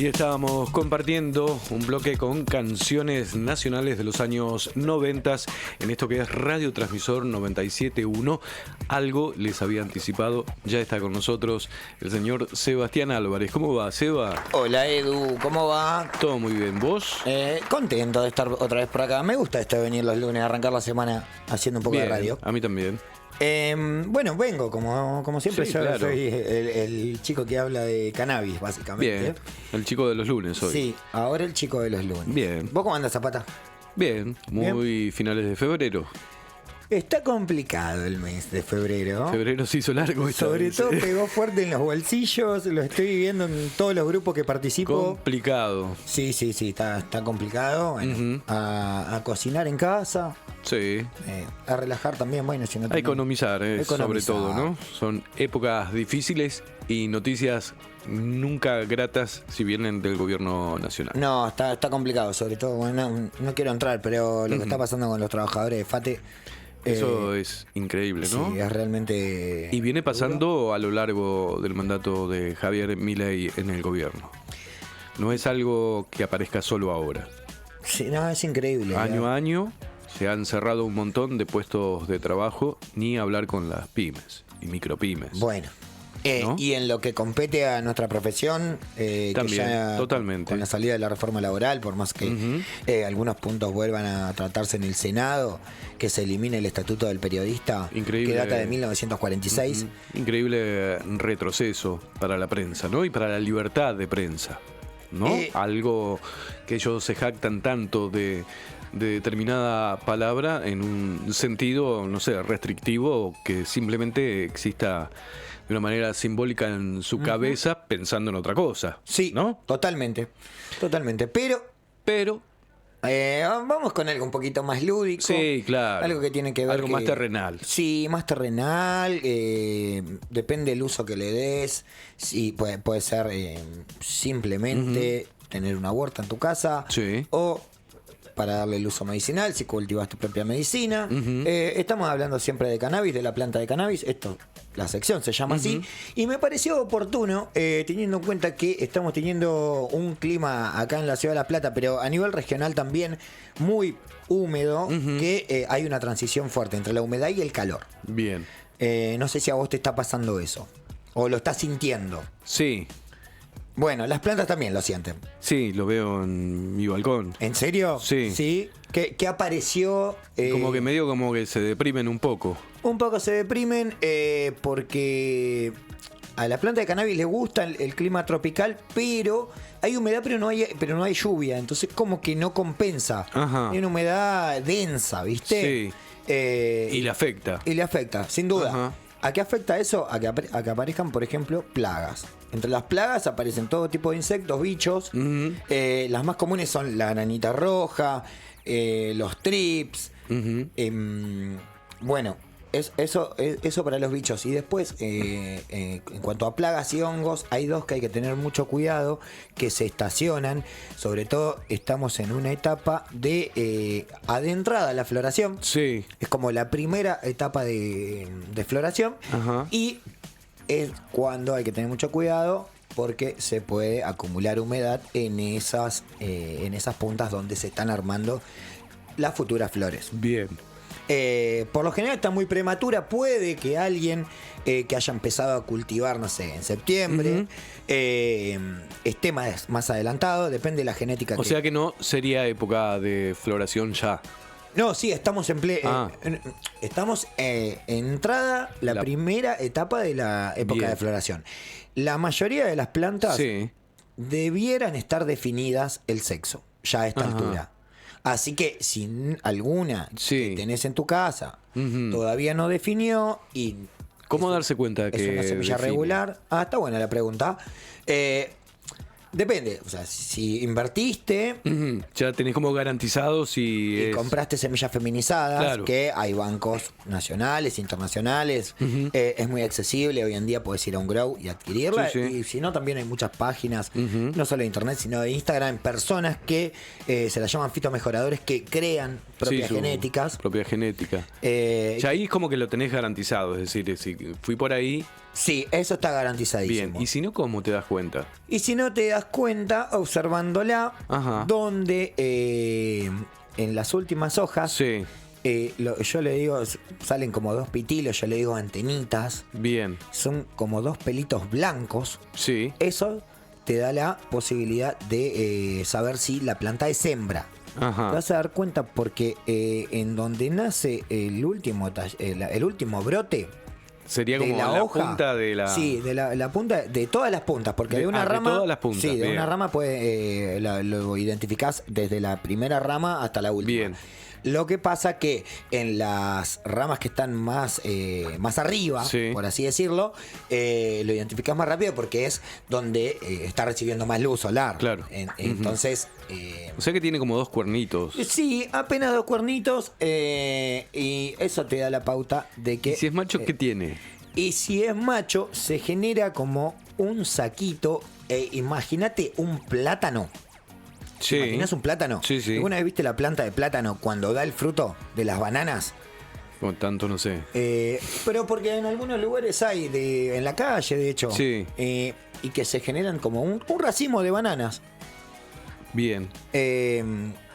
Y estábamos compartiendo un bloque con canciones nacionales de los años 90 en esto que es Radio Transmisor 97.1. Algo les había anticipado, ya está con nosotros el señor Sebastián Álvarez. ¿Cómo va, Seba? Hola, Edu, ¿cómo va? Todo muy bien, ¿vos? Contento de estar otra vez por acá. Me gusta venir los lunes, arrancar la semana haciendo un poco Bien, de radio. A mí también. Bueno, vengo, como siempre, Sí, yo claro. soy el chico que habla de cannabis, básicamente. Bien, el chico de los lunes hoy. Sí, ahora el chico de los lunes. Bien. ¿Vos cómo andas, Zapata? Bien, muy finales de febrero. Está complicado el mes de febrero. Febrero se hizo largo esta Sobre vez. todo pegó fuerte en los bolsillos, lo estoy viviendo en todos los grupos que participo. Complicado. Sí, está complicado. Bueno, Ujú. a cocinar en casa, Sí. a relajar también, bueno, si no A tenés- economizar, sobre Economizar. todo, ¿no? Son épocas difíciles y noticias nunca gratas si vienen del gobierno nacional. No, está complicado, sobre todo, bueno, no quiero entrar, pero lo que está pasando con los trabajadores de FATE. Eso es increíble, ¿no? Sí, es realmente. Y viene pasando a lo largo del mandato de Javier Milei en el gobierno. No es algo que aparezca solo ahora. Sí, no, es increíble. Año a año se han cerrado un montón de puestos de trabajo, ni hablar con las pymes y micropymes. Bueno. ¿No? Y en lo que compete a nuestra profesión, que También, ya totalmente. con la salida de la reforma laboral, por más que algunos puntos vuelvan a tratarse en el Senado, que se elimine el estatuto del periodista, Increíble. que data de 1946. Increíble retroceso para la prensa, ¿no? Y para la libertad de prensa, ¿no? Algo que ellos se jactan tanto de determinada palabra en un sentido, no sé, restrictivo, que simplemente exista de una manera simbólica en su cabeza pensando en otra cosa. Sí, ¿no? totalmente. Pero vamos con algo un poquito más lúdico. Sí, claro. Algo que tiene que ver algo más terrenal. Sí, más terrenal. Depende del uso que le des. Sí, puede ser simplemente tener una huerta en tu casa. Sí. O para darle el uso medicinal, si cultivas tu propia medicina. Estamos hablando siempre de cannabis, de la planta de cannabis. La sección se llama así. Y me pareció oportuno, teniendo en cuenta que estamos teniendo un clima acá en la ciudad de La Plata, pero a nivel regional también muy húmedo, que hay una transición fuerte entre la humedad y el calor. Bien. No sé si a vos te está pasando eso, o lo estás sintiendo. Sí, Bueno, las plantas también lo sienten. sí, lo veo en mi balcón. ¿En serio? Sí. ¿Sí? ¿Qué apareció? Como que medio como que se deprimen un poco. Un poco se deprimen porque a la planta de cannabis le gusta el clima tropical, pero hay humedad, pero no hay lluvia. Entonces como que no compensa. Ajá. Hay una humedad densa, ¿viste? Sí. Y le afecta. Y le afecta, sin duda. Ajá. ¿A qué afecta eso? A que aparezcan, por ejemplo, plagas. Entre las plagas aparecen todo tipo de insectos, bichos. Las más comunes son la aranita roja, los trips. Bueno, eso para los bichos. Y después, en cuanto a plagas y hongos, hay dos que hay que tener mucho cuidado, que se estacionan. Sobre todo, estamos en una etapa de adentrada a la floración. Sí. Es como la primera etapa de floración. Ajá. Y es cuando hay que tener mucho cuidado, porque se puede acumular humedad en esas puntas donde se están armando las futuras flores. Bien. Por lo general está muy prematura. Puede que alguien que haya empezado a cultivar, no sé, en septiembre, esté más adelantado. Depende de la genética. O sea que no sería época de floración ya. No, sí, estamos estamos entrada la primera etapa de la época Bien. de floración. La mayoría de las plantas Sí. debieran estar definidas el sexo ya a esta Ajá. altura. Así que si alguna Sí. que tenés en tu casa todavía no definió y ¿Cómo darse cuenta de es que una semilla define? regular. Está buena la pregunta. Depende, o sea, si invertiste Ya tenés como garantizado si y es... compraste semillas feminizadas, Claro. que hay bancos nacionales, internacionales, es muy accesible, hoy en día puedes ir a un grow y adquirirla, Sí, sí. y si no también hay muchas páginas, no solo de internet, sino de Instagram, personas que se las llaman fitomejoradores, que crean propias Sí, su genéticas. Propia genética. Eh, Ya ahí es como que lo tenés garantizado, es decir, si fui por ahí, Sí, eso está garantizadísimo. Bien, y si no, ¿cómo te das cuenta? Y si no te das cuenta, observándola, Ajá. donde en las últimas hojas, Sí, yo le digo, salen como 2 pitilos, yo le digo antenitas, bien, son como 2 pelitos blancos. sí, Eso te da la posibilidad de saber si la planta es hembra. Te ajá, vas a dar cuenta porque en donde nace el último brote sería de como la la hoja, punta de la... sí, de la punta, de todas las puntas, porque de una de rama, todas las puntas, sí, de bien. una rama lo identificás desde la primera rama hasta la última. Bien. Lo que pasa que en las ramas que están más arriba, Sí. por así decirlo, lo identificás más rápido porque es donde está recibiendo más luz solar. Claro. Entonces, O sea que tiene como 2 cuernitos. sí, apenas 2 cuernitos, y eso te da la pauta de que... ¿Y si es macho, qué tiene? Y si es macho, se genera como un saquito. Imagínate un plátano. Sí. ¿Imaginas un plátano? Sí, sí. ¿Alguna vez viste la planta de plátano cuando da el fruto de las bananas? Con tanto no sé. Pero porque en algunos lugares hay, en la calle de hecho, Sí. y que se generan como un racimo de bananas. Bien.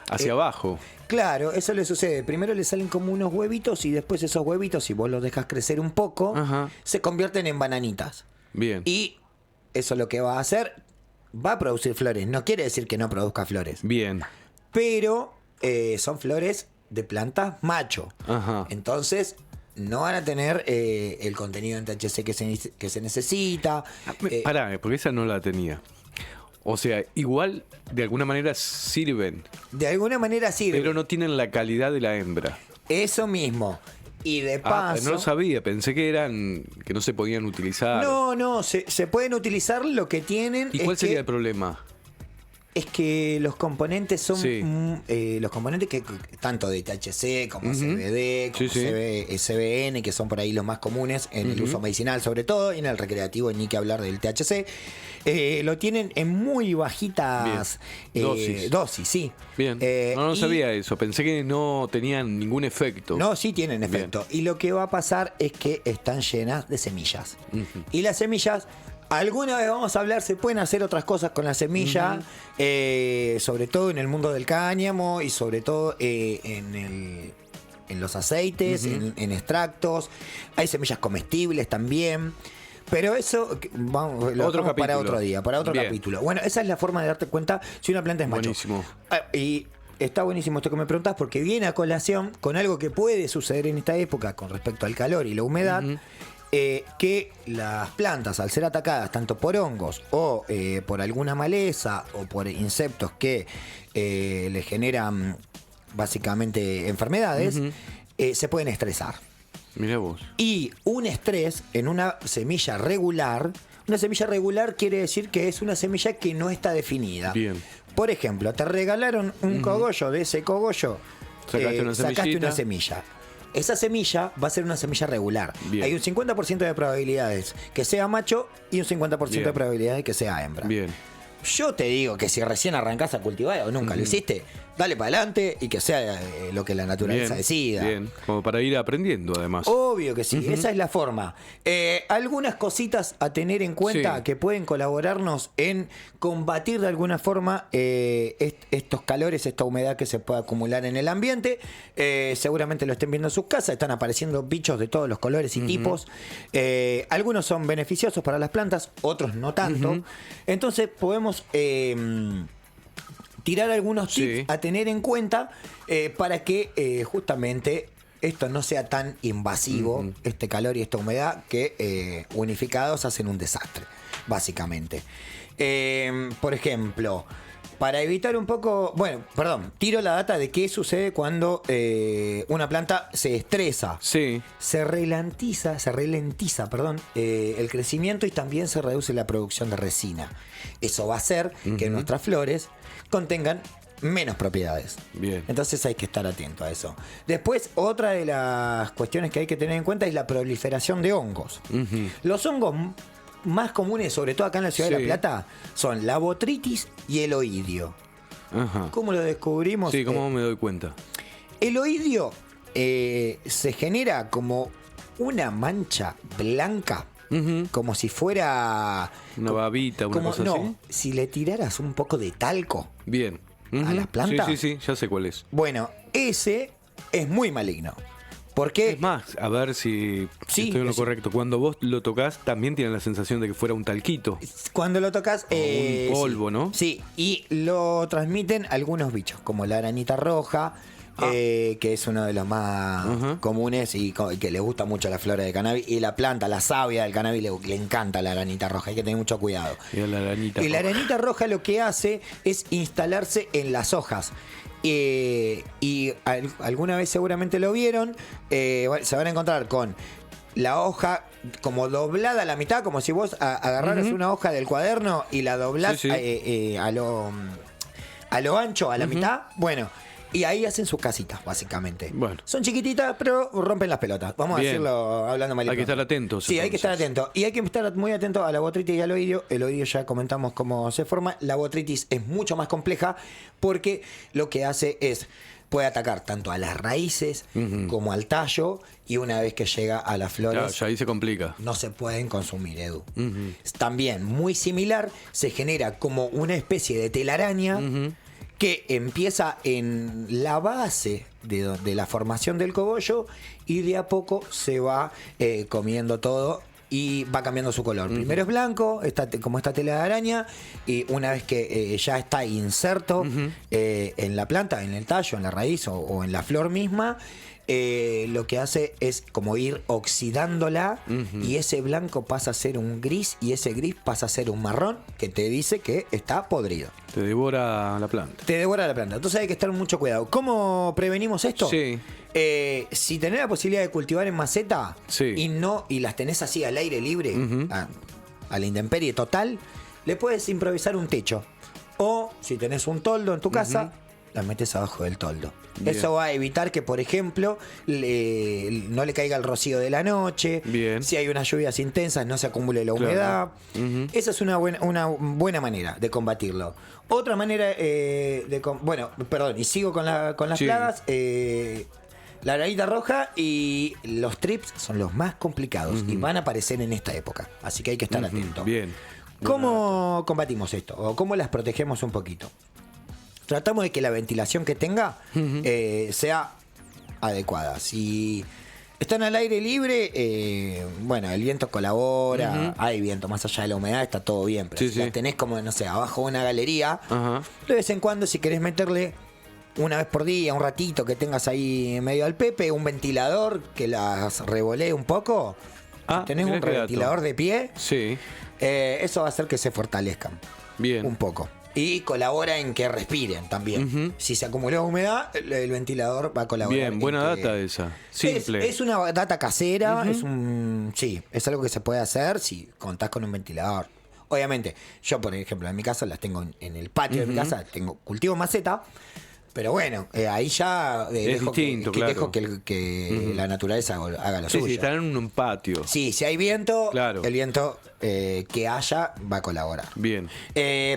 Hacia Eh, abajo. Claro, eso le sucede. Primero le salen como unos huevitos y después esos huevitos, si vos los dejas crecer un poco, Ajá. se convierten en bananitas. Bien. Y eso lo que va a hacer, va a producir flores. No quiere decir que no produzca flores. Bien. Pero son flores de plantas macho. Ajá. Entonces, no van a tener el contenido en THC que se necesita. Pará, porque esa no la tenía. O sea, igual de alguna manera sirven, De alguna manera sirve. pero no tienen la calidad de la hembra. Eso mismo. Y de paso... No lo sabía, pensé que no se podían utilizar. No, se pueden utilizar. Lo que tienen ¿Y cuál sería el problema? es que los componentes son Sí. los componentes que tanto de THC como Ujú. CBD, como Sí, sí. CBN, que son por ahí los más comunes en el uso medicinal sobre todo, y en el recreativo ni que hablar del THC, lo tienen en muy bajitas dosis, sí. Bien. No y- sabía eso. Pensé que no tenían ningún efecto. No, sí tienen Bien. efecto. Y lo que va a pasar es que están llenas de semillas. Y las semillas, alguna vez vamos a hablar, se pueden hacer otras cosas con la semilla, sobre todo en el mundo del cáñamo y sobre todo en los aceites, en extractos. Hay semillas comestibles también. Pero eso lo Otro dejamos para capítulo. otro día, para otro Bien. capítulo. Bueno, esa es la forma de darte cuenta si una planta es macho. Buenísimo. Y está buenísimo esto que me preguntás porque viene a colación con algo que puede suceder en esta época con respecto al calor y la humedad, que las plantas, al ser atacadas tanto por hongos o por alguna maleza o por insectos que le generan básicamente enfermedades, se pueden estresar. Mirá vos. Y un estrés en una semilla regular quiere decir que es una semilla que no está definida. Bien. Por ejemplo, te regalaron un cogollo, de ese cogollo Sacaste una sacaste semillita. una semilla. Esa semilla va a ser una semilla regular. Bien. Hay un 50% de probabilidades que sea macho y un 50% de Bien. probabilidades que sea hembra. Bien. Yo te digo que si recién arrancás a cultivar o nunca lo hiciste, dale para adelante y que sea lo que la naturaleza Bien. decida. Bien. Como para ir aprendiendo, además. Obvio que sí, esa es la forma. Algunas cositas a tener en cuenta Sí. que pueden colaborarnos en combatir de alguna forma estos calores, esta humedad que se puede acumular en el ambiente. Seguramente lo estén viendo en sus casas, están apareciendo bichos de todos los colores y tipos. Algunos son beneficiosos para las plantas, otros no tanto. Entonces podemos... tirar algunos tips Sí. a tener en cuenta para que justamente esto no sea tan invasivo, este calor y esta humedad, que unificados hacen un desastre, básicamente. Por ejemplo, para evitar un poco... Bueno, perdón, tiro la data de qué sucede cuando una planta se estresa. Sí. Se ralentiza, el crecimiento y también se reduce la producción de resina. Eso va a hacer que nuestras flores contengan menos propiedades. Bien. Entonces hay que estar atento a eso. Después, otra de las cuestiones que hay que tener en cuenta es la proliferación de hongos. Los hongos más comunes, sobre todo acá en la ciudad de Sí. La Plata, son la botritis y el oidio. Ajá. ¿Cómo lo descubrimos? Sí, ¿cómo me doy cuenta? El oidio se genera como una mancha blanca como si fuera... Una babita, una cosa así. No, si le tiraras un poco de talco Bien. a las plantas. Sí, ya sé cuál es. Bueno, ese es muy maligno. Porque Es más, a ver si Sí, estoy en lo es- correcto. Cuando vos lo tocas, también tiene la sensación de que fuera un talquito. cuando lo tocas... un polvo, sí. ¿no? Sí, y lo transmiten algunos bichos, como la arañita roja, que es uno de los más comunes y que le gusta mucho a la flora de cannabis. Y la planta, la savia del cannabis, le encanta la arañita roja, hay que tener mucho cuidado. Y a la arañita Y la roja. arañita roja lo que hace es instalarse en las hojas. Alguna vez seguramente lo vieron, se van a encontrar con la hoja como doblada a la mitad, como si vos agarraras una hoja del cuaderno y la doblás Sí, sí. a lo ancho, a la mitad. Bueno, y ahí hacen sus casitas, básicamente. Bueno. Son chiquititas, pero rompen las pelotas. Vamos Bien. a decirlo hablando mal y Hay que pronto. estar atentos, Sí, hay que estar entonces. atento. Y hay que estar muy atento a la botritis y al oidio. El oidio ya comentamos cómo se forma. La botritis es mucho más compleja porque lo que hace es... puede atacar tanto a las raíces como al tallo, y una vez que llega a las flores Ya ahí se complica. no se pueden consumir, Edu. También, muy similar, se genera como una especie de telaraña que empieza en la base de la formación del cogollo y de a poco se va comiendo todo y va cambiando su color. Primero es blanco, como esta tela de araña, y una vez que ya está inserto en la planta, en el tallo, en la raíz o en la flor misma, lo que hace es como ir oxidándola, y ese blanco pasa a ser un gris y ese gris pasa a ser un marrón que te dice que está podrido. Te devora la planta. Te devora la planta. Entonces hay que estar mucho cuidado. ¿Cómo prevenimos esto? Sí. Si tenés la posibilidad de cultivar en maceta Sí. y las tenés así al aire libre, a la intemperie total, le puedes improvisar un techo. O si tenés un toldo en tu casa, las metes abajo del toldo. Bien. Eso va a evitar que, por ejemplo, no le caiga el rocío de la noche. Bien. Si hay unas lluvias intensas, no se acumule la Claro. humedad. Esa es una buena manera de combatirlo. Otra manera y sigo con las Sí. plagas. La arañita roja y los trips son los más complicados y van a aparecer en esta época. Así que hay que estar atento. Bien. ¿Cómo combatimos esto? ¿O cómo las protegemos un poquito? Tratamos de que la ventilación que tenga sea adecuada. Si están al aire libre, el viento colabora, hay viento, más allá de la humedad está todo bien. Pero Sí, si sí. las tenés como, no sé, abajo de una galería, Ajá. de vez en cuando, si querés meterle una vez por día, un ratito que tengas ahí en medio al pepe, un ventilador que las revolee un poco. Ah, Si tenés mirá un qué dato. ventilador de pie, Sí. eso va a hacer que se fortalezcan Bien. un poco. Y colabora en que respiren también. Si se acumuló humedad, el ventilador va a colaborar. Bien, en buena que- data esa. Simple. Es una data casera, es algo que se puede hacer si contás con un ventilador. Obviamente, yo por ejemplo en mi casa las tengo en el patio de mi casa, cultivo maceta, pero bueno, ahí ya dejo distinto, que, claro. dejo que la naturaleza haga lo Sí, suyo. sí, están en un patio. Sí, si hay viento, Claro. el viento que haya va a colaborar. Bien.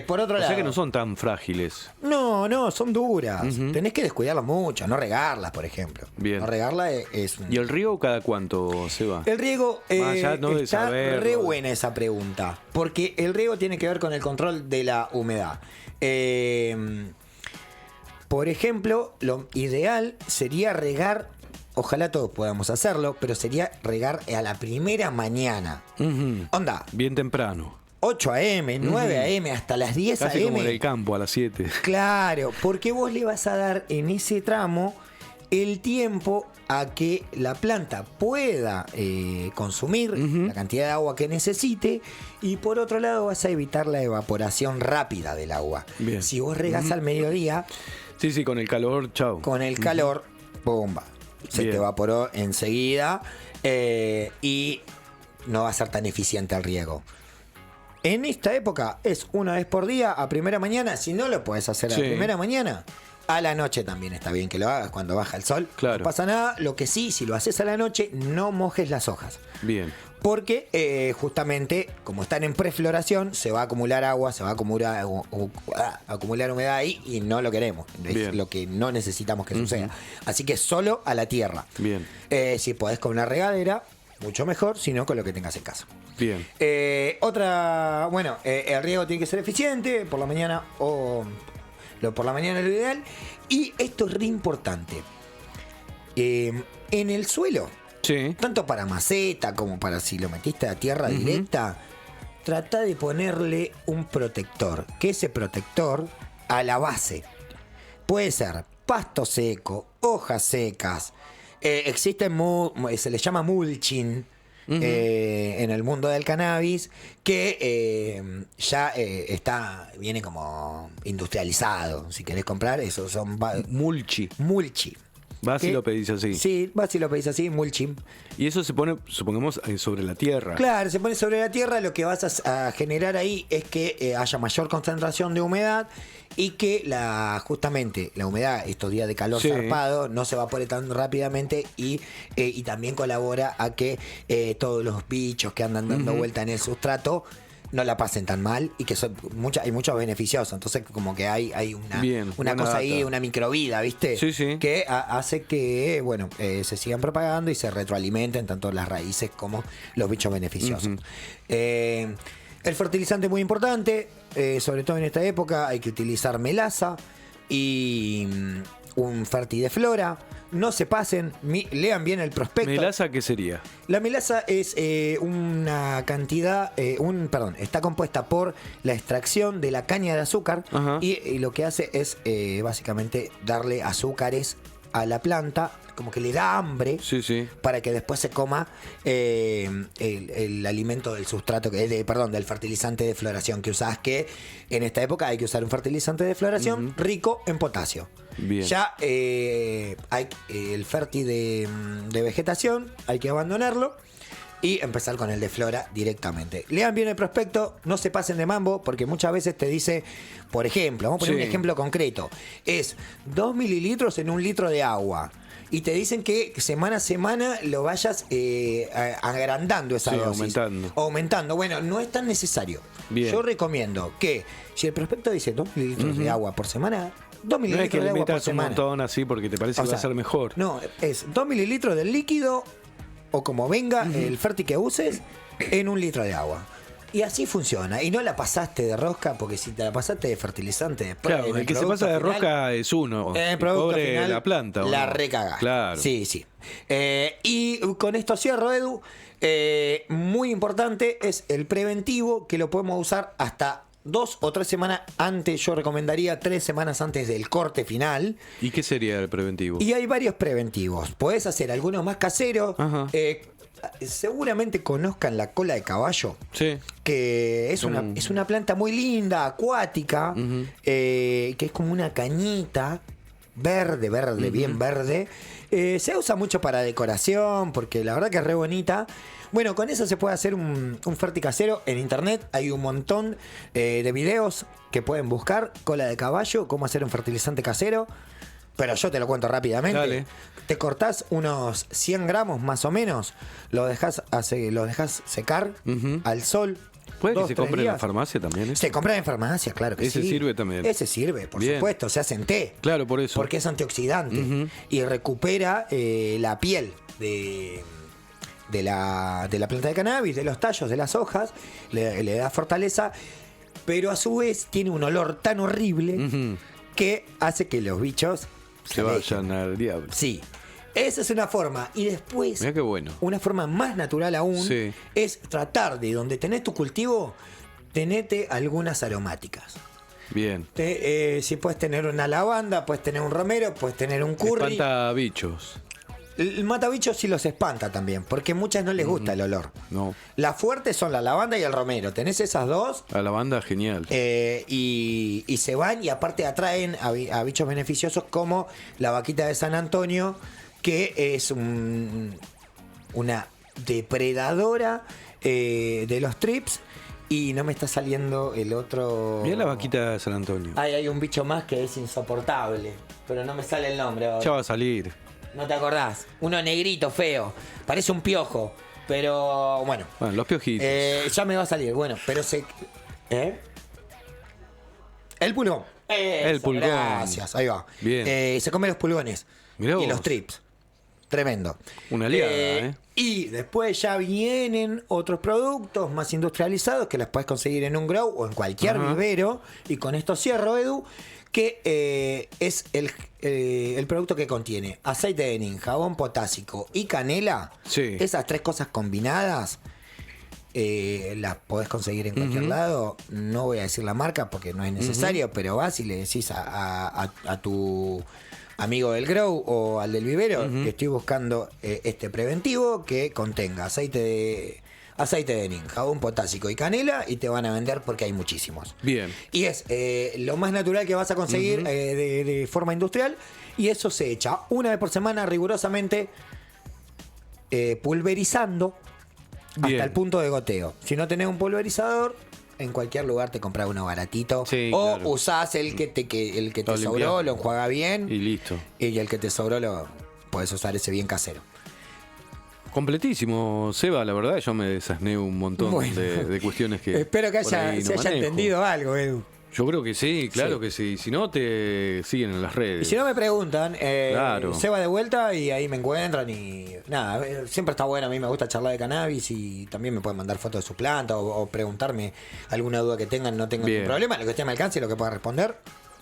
Por otro O lado, sea que no son tan frágiles. no, son duras. Tenés que descuidarlas mucho, no regarlas, por ejemplo. Bien. No regarlas es un... ¿Y el río cada cuánto se va? El riego Más allá, ¿no?, de está saberlo. re buena esa pregunta, porque el riego tiene que ver con el control de la humedad. Por ejemplo, lo ideal sería regar, ojalá todos podamos hacerlo, pero sería regar a la primera mañana. Onda, Bien temprano. 8 a.m., 9 a.m., hasta las 10 Casi como en a.m. el campo a las 7. Claro, porque vos le vas a dar en ese tramo el tiempo a que la planta pueda consumir la cantidad de agua que necesite, y por otro lado vas a evitar la evaporación rápida del agua. Bien. Si vos regás al mediodía, Sí, con el calor, chao. con el calor, ¡pumba! Se Bien. te evaporó enseguida y no va a ser tan eficiente el riego. En esta época es una vez por día a primera mañana. Si no lo puedes hacer a Sí. primera mañana, a la noche también está bien que lo hagas cuando baja el sol. Claro. No pasa nada. Lo que sí, si lo haces a la noche, no mojes las hojas. Bien. Porque justamente, como están en prefloración, se va a acumular agua, se va a acumular humedad ahí y no lo queremos. Es Bien. lo que no necesitamos que suceda. Así que solo a la tierra. Bien. Si podés con una regadera, mucho mejor, sino con lo que tengas en casa. Bien. El riego tiene que ser eficiente, por la mañana por la mañana es lo ideal. Y esto es re importante. En el suelo, Sí. tanto para maceta como para si lo metiste a tierra directa, trata de ponerle un protector. Que ese protector a la base puede ser pasto seco, hojas secas. Se le llama mulching en el mundo del cannabis, que viene como industrializado. Si querés comprar, eso son Mulchi. mulchi. Vas y lo pedís así. Sí, vas y lo pedís así, mulching. Y eso se pone, supongamos, sobre la tierra. Claro, se pone sobre la tierra. Lo que vas a generar ahí es que haya mayor concentración de humedad y que justamente la humedad, estos días de calor zarpado, no se evapore tan rápidamente y también colabora a que todos los bichos que andan dando vuelta en el sustrato no la pasen tan mal y que hay muchos beneficiosos. Entonces como que hay una cosa ahí, una microvida, ¿viste? Sí, sí. Que hace que, se sigan propagando y se retroalimenten tanto las raíces como los bichos beneficiosos. El fertilizante es muy importante, sobre todo en esta época hay que utilizar melaza y un Fertideflora. No se pasen, lean bien el prospecto. ¿Melaza qué sería? La melaza es una cantidad, está compuesta por la extracción de la caña de azúcar y lo que hace es básicamente darle azúcares a la planta, como que le da hambre para que después se coma el alimento del sustrato, del fertilizante de floración que usás, que en esta época hay que usar un fertilizante de floración rico en potasio. Bien. Ya hay el ferti de vegetación, hay que abandonarlo y empezar con el de flora directamente. Lean bien el prospecto, no se pasen de mambo, porque muchas veces te dice, por ejemplo, vamos a poner un ejemplo concreto, es 2 mililitros en 1 litro de agua. Y te dicen que semana a semana lo vayas agrandando esa dosis. Aumentando. Bueno, no es tan necesario. Bien. Yo recomiendo que, si el prospecto dice 2 mililitros de agua por semana, 2 mililitros no es que de agua por metas un semana. montón así porque te parece que va a ser mejor. No, es 2 mililitros del líquido, o como venga el ferti que uses, en 1 litro de agua. Y así funciona. Y no la pasaste de rosca, porque si te la pasaste de fertilizante después. Claro, el que se pasa de rosca es uno. El producto pobre final, la planta. la recagás. Claro. Sí. Y con esto cierro, Edu. Muy importante es el preventivo, que lo podemos usar hasta 2 o 3 semanas antes. Yo recomendaría 3 semanas antes del corte final. ¿Y qué sería el preventivo? Y hay varios preventivos. Podés hacer algunos más caseros. Seguramente conozcan la cola de caballo. Sí. Que es una planta muy linda, acuática, que es como una cañita verde, bien verde. Se usa mucho para decoración, porque la verdad que es re bonita. Bueno, con eso se puede hacer un ferti casero. En internet hay un montón de videos que pueden buscar. Cola de caballo, cómo hacer un fertilizante casero. Pero yo te lo cuento rápidamente. Dale. Te cortás unos 100 gramos más o menos, lo dejás secar al sol. ¿Puede que 2, se 3 compre en la días. farmacia también? Se compra en farmacia, claro que sí. Ese sirve también. Ese sirve, por Bien. supuesto. Se hace en té. Claro, por eso. Porque es antioxidante. Y recupera la piel de la planta de cannabis, de los tallos, de las hojas. Le da fortaleza. Pero a su vez tiene un olor tan horrible que hace que los bichos se vayan al diablo. Sí. Esa es una forma. Y después, mirá qué bueno. Una forma más natural aún es tratar de donde tenés tu cultivo, tenete algunas aromáticas. Bien. Si puedes tener una lavanda, puedes tener un romero, puedes tener un curry. Espanta bichos. El matabichos sí los espanta también, porque a muchas no les gusta el olor. No. Las fuertes son la lavanda y el romero. Tenés esas dos. La lavanda, genial. Y se van y aparte atraen a bichos beneficiosos como la vaquita de San Antonio, que es una depredadora de los trips. Y no me está saliendo el otro. Mirá la vaquita de San Antonio. Hay un bicho más que es insoportable, pero no me sale el nombre ahora. Ya va a salir. ¿No te acordás? Uno negrito, feo. Parece un piojo, pero bueno. Bueno, los piojitos. Ya me va a salir, bueno, pero se... El pulgón. El pulgón. Gracias, ahí va. Bien. Se come los pulgones. Mirá y vos. los trips. Tremendo. Una aliada, Y después ya vienen otros productos más industrializados que las puedes conseguir en un grow o en cualquier vivero. Y con esto cierro, Edu, que es el producto que contiene aceite de nin, jabón potásico y canela. Sí. Esas 3 cosas combinadas las podés conseguir en cualquier lado. No voy a decir la marca porque no es necesario, pero vas y le decís a tu amigo del grow o al del vivero que estoy buscando este preventivo que contenga aceite de nin, jabón potásico y canela, y te van a vender porque hay muchísimos. Bien. Y es lo más natural que vas a conseguir de forma industrial, y eso se echa una vez por semana rigurosamente pulverizando hasta el punto de goteo. Si no tenés un pulverizador, en cualquier lugar te compras uno baratito. Sí, o claro. usás el que te sobró, limpiás. lo enjuaga bien. Y listo. Y el que te sobró lo podés usar ese bien casero. Completísimo, Seba, la verdad yo me desasné un montón Bueno, de cuestiones que espero que por ahí se no haya manejo. entendido algo, Edu. Yo creo que sí, claro Sí. que sí. Si no, te siguen en las Y redes. si no me preguntan, Claro. se va de vuelta y ahí me encuentran y nada, siempre está bueno, a mí me gusta charlar de cannabis y también me pueden mandar fotos de su planta o preguntarme alguna duda que tengan, no tengo Bien. ningún problema, lo que esté a mi alcance y lo que pueda responder,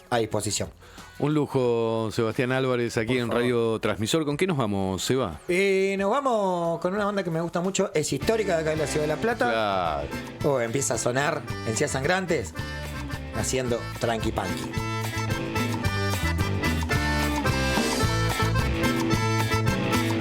a disposición. Un lujo, Sebastián Álvarez, aquí en Radio Transmisor. ¿Con qué nos vamos, Seba? Nos vamos con una banda que me gusta mucho, es histórica de acá de la Ciudad de La Plata. Claro. Empieza a sonar Encías Sangrantes, haciendo Tranqui Panqui.